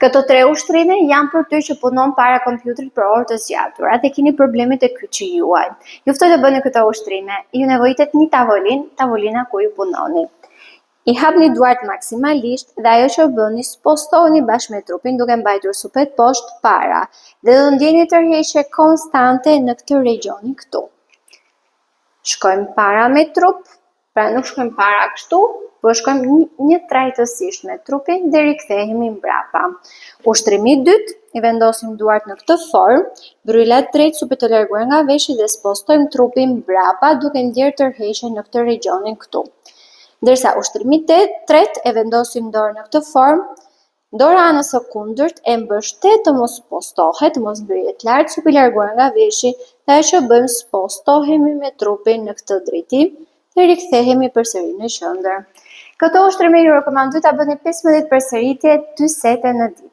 Këto 3 ushtrime janë për ty që punon para kompjuterit për orë të zgjatura dhe keni probleme të kyçi juaj. Ju ftoj të bëni këto ushtrime. Ju nevojitet një tavolina ku ju punoni. I hapni duart maksimalisht dhe ajo që bëni spostoheni bashkë me trupin duke mbajtur supet poshtë para dhe do ndjeni tërheqje konstante në këtë regionin këtu. Shkojmë para me trup, pra nuk shkojmë para kështu, po shkojmë një trajtësisht me trupin dhe rikthehemi mbrapa. Ushtrimi i dytë, i vendosim duart në këtë formë, brylat drejt supet të larguar nga veshit dhe spostojmë trupin mbrapa duke ndjerë tërheqje në këtë regionin këtu. Ndërsa ushtrimi i tretë, e vendosim dorën në këtë formë, dora anës së kundërt e mbështet të mos spostohet, të mos ngrihet lart supi i larguar nga veshi, dhe ajo që bëjmë spostohemi me trupin në këtë drejtim dhe rikthehemi përsëri në qendër. Këto ushtrime ju rekomandoj ta bëni 15 përsëritje 2 sete në ditë.